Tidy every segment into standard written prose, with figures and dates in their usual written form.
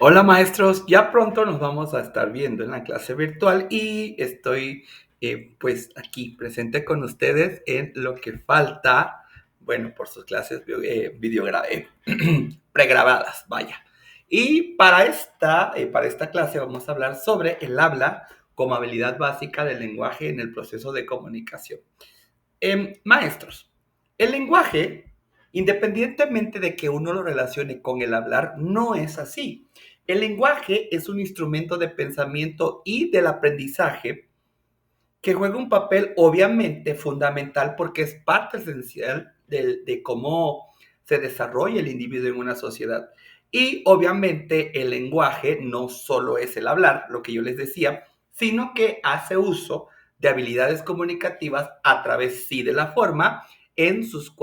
Hola maestros, ya pronto nos vamos a estar viendo en la clase virtual y estoy pues aquí presente con ustedes en lo que falta, bueno, por sus clases pregrabadas, vaya. Y para esta clase vamos a hablar sobre el habla como habilidad básica del lenguaje en el proceso de comunicación. Maestros, el lenguaje, independientemente de que uno lo relacione con el hablar, no es así. El lenguaje es un instrumento de pensamiento y del aprendizaje que juega un papel obviamente fundamental porque es parte esencial de cómo se desarrolla el individuo en una sociedad. Y obviamente el lenguaje no solo es el hablar, lo que yo les decía, sino que hace uso de habilidades comunicativas a través, sí, de la forma, en sus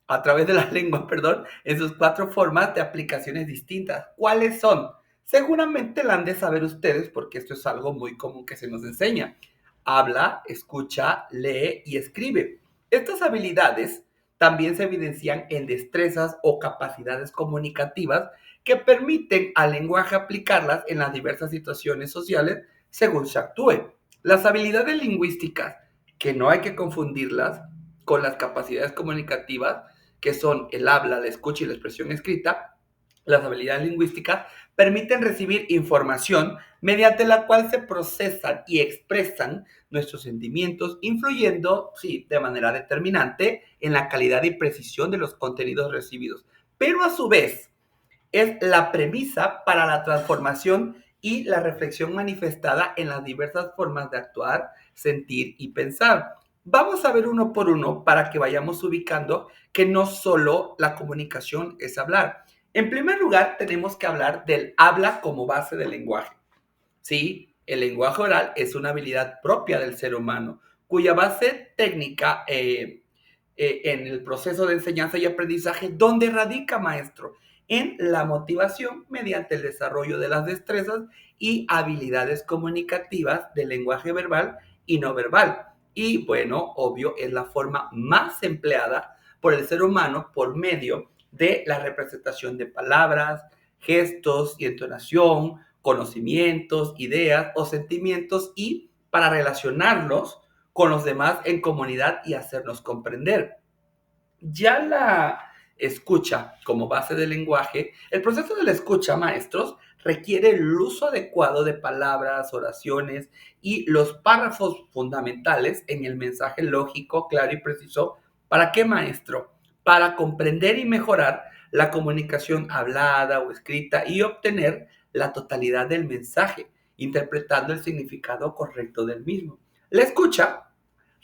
a través de la lengua, perdón, en sus cuatro formas de aplicaciones distintas. ¿Cuáles son? Seguramente la han de saber ustedes porque esto es algo muy común que se nos enseña. Habla, escucha, lee y escribe. Estas habilidades también se evidencian en destrezas o capacidades comunicativas que permiten al lenguaje aplicarlas en las diversas situaciones sociales según se actúe. Las habilidades lingüísticas, que no hay que confundirlas con las capacidades comunicativas, que son el habla, la escucha y la expresión escrita, las habilidades lingüísticas permiten recibir información mediante la cual se procesan y expresan nuestros sentimientos, influyendo, sí, de manera determinante en la calidad y precisión de los contenidos recibidos. Pero a su vez, es la premisa para la transformación y la reflexión manifestada en las diversas formas de actuar, sentir y pensar. Vamos a ver uno por uno para que vayamos ubicando que no solo la comunicación es hablar. En primer lugar, tenemos que hablar del habla como base del lenguaje. Sí, el lenguaje oral es una habilidad propia del ser humano, cuya base técnica en el proceso de enseñanza y aprendizaje, ¿dónde radica, maestro? En la motivación mediante el desarrollo de las destrezas y habilidades comunicativas del lenguaje verbal y no verbal. Y bueno, obvio, es la forma más empleada por el ser humano por medio de la representación de palabras, gestos y entonación, conocimientos, ideas o sentimientos y para relacionarlos con los demás en comunidad y hacernos comprender. Ya la escucha como base del lenguaje, el proceso de la escucha, maestros, requiere el uso adecuado de palabras, oraciones y los párrafos fundamentales en el mensaje lógico, claro y preciso. ¿Para qué, maestro? Para comprender y mejorar la comunicación hablada o escrita y obtener la totalidad del mensaje, interpretando el significado correcto del mismo. La escucha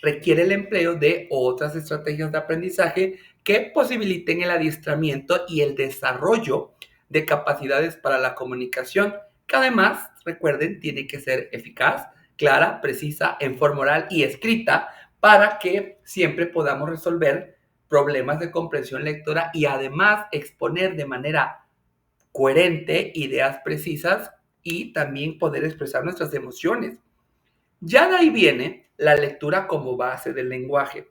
requiere el empleo de otras estrategias de aprendizaje que posibiliten el adiestramiento y el desarrollo de capacidades para la comunicación, que además, recuerden, tiene que ser eficaz, clara, precisa, en forma oral y escrita para que siempre podamos resolver problemas de comprensión lectora y además exponer de manera coherente ideas precisas y también poder expresar nuestras emociones. Ya de ahí viene la lectura como base del lenguaje.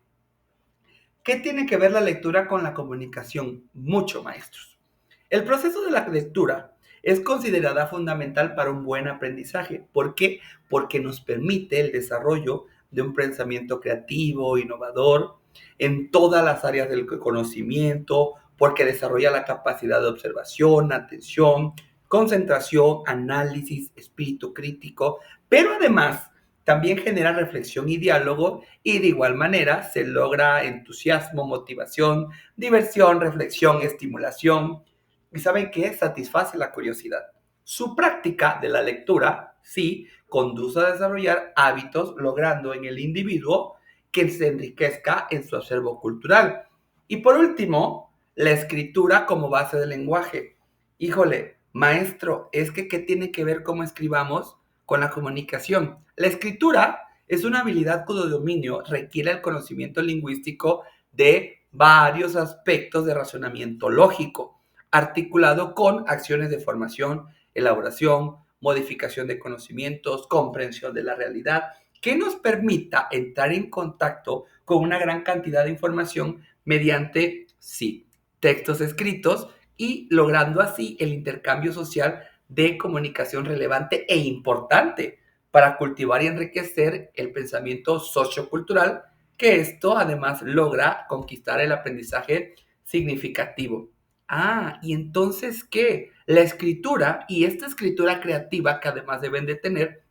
¿Qué tiene que ver la lectura con la comunicación? Mucho, maestros. El proceso de la lectura es considerada fundamental para un buen aprendizaje. ¿Por qué? Porque nos permite el desarrollo de un pensamiento creativo, innovador, en todas las áreas del conocimiento, porque desarrolla la capacidad de observación, atención, concentración, análisis, espíritu crítico, pero además también genera reflexión y diálogo y de igual manera se logra entusiasmo, motivación, diversión, reflexión, estimulación. ¿Y saben qué? Satisface la curiosidad. Su práctica de la lectura, sí, conduce a desarrollar hábitos logrando en el individuo que se enriquezca en su acervo cultural. Y por último, la escritura como base del lenguaje. Híjole, maestro, es que ¿qué tiene que ver cómo escribamos con la comunicación? La escritura es una habilidad cuyo dominio requiere el conocimiento lingüístico de varios aspectos de razonamiento lógico, articulado con acciones de formación, elaboración, modificación de conocimientos, comprensión de la realidad, que nos permita entrar en contacto con una gran cantidad de información mediante, sí, textos escritos y logrando así el intercambio social de comunicación relevante e importante para cultivar y enriquecer el pensamiento sociocultural, que esto además logra conquistar el aprendizaje significativo. Ah, y entonces, ¿qué? La escritura y esta escritura creativa que además deben de tener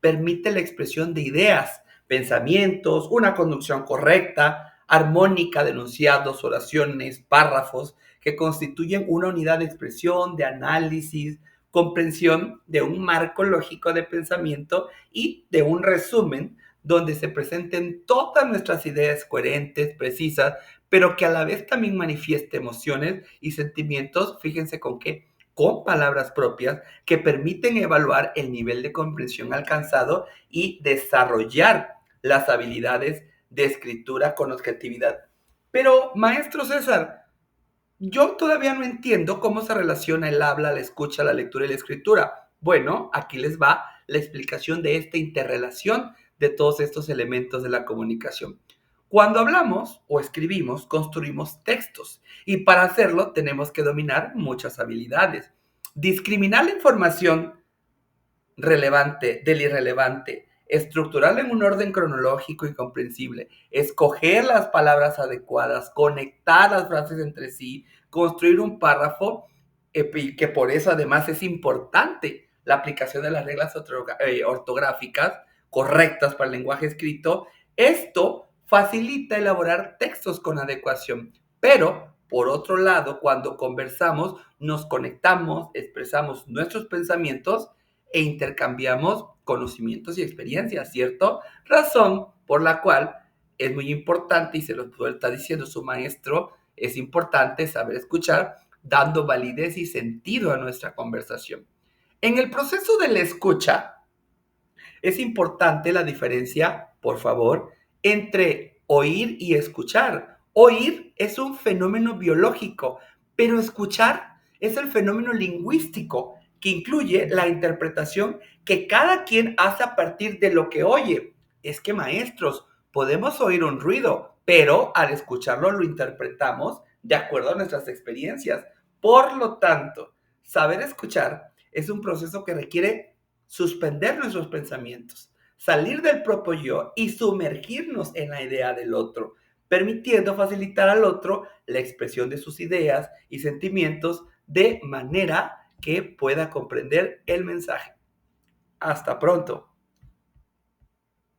permite la expresión de ideas, pensamientos, una conducción correcta, armónica de enunciados, oraciones, párrafos, que constituyen una unidad de expresión, de análisis, comprensión de un marco lógico de pensamiento y de un resumen donde se presenten todas nuestras ideas coherentes, precisas, pero que a la vez también manifieste emociones y sentimientos, fíjense con qué, con palabras propias que permiten evaluar el nivel de comprensión alcanzado y desarrollar las habilidades de escritura con objetividad. Pero, maestro César, yo todavía no entiendo cómo se relaciona el habla, la escucha, la lectura y la escritura. Bueno, aquí les va la explicación de esta interrelación de todos estos elementos de la comunicación. Cuando hablamos o escribimos, construimos textos y para hacerlo tenemos que dominar muchas habilidades. Discriminar la información relevante del irrelevante, estructurarla en un orden cronológico y comprensible, escoger las palabras adecuadas, conectar las frases entre sí, construir un párrafo, y que por eso además es importante la aplicación de las reglas ortográficas correctas para el lenguaje escrito. Esto facilita elaborar textos con adecuación, pero por otro lado, cuando conversamos, nos conectamos, expresamos nuestros pensamientos e intercambiamos conocimientos y experiencias, ¿cierto? Razón por la cual es muy importante, y se lo está diciendo su maestro, es importante saber escuchar, dando validez y sentido a nuestra conversación. En el proceso de la escucha, es importante la diferencia, por favor, entre oír y escuchar. Oír es un fenómeno biológico, pero escuchar es el fenómeno lingüístico que incluye la interpretación que cada quien hace a partir de lo que oye. Es que, maestros, podemos oír un ruido, pero al escucharlo lo interpretamos de acuerdo a nuestras experiencias. Por lo tanto, saber escuchar es un proceso que requiere suspender nuestros pensamientos, salir del propio yo y sumergirnos en la idea del otro, permitiendo facilitar al otro la expresión de sus ideas y sentimientos de manera que pueda comprender el mensaje. Hasta pronto.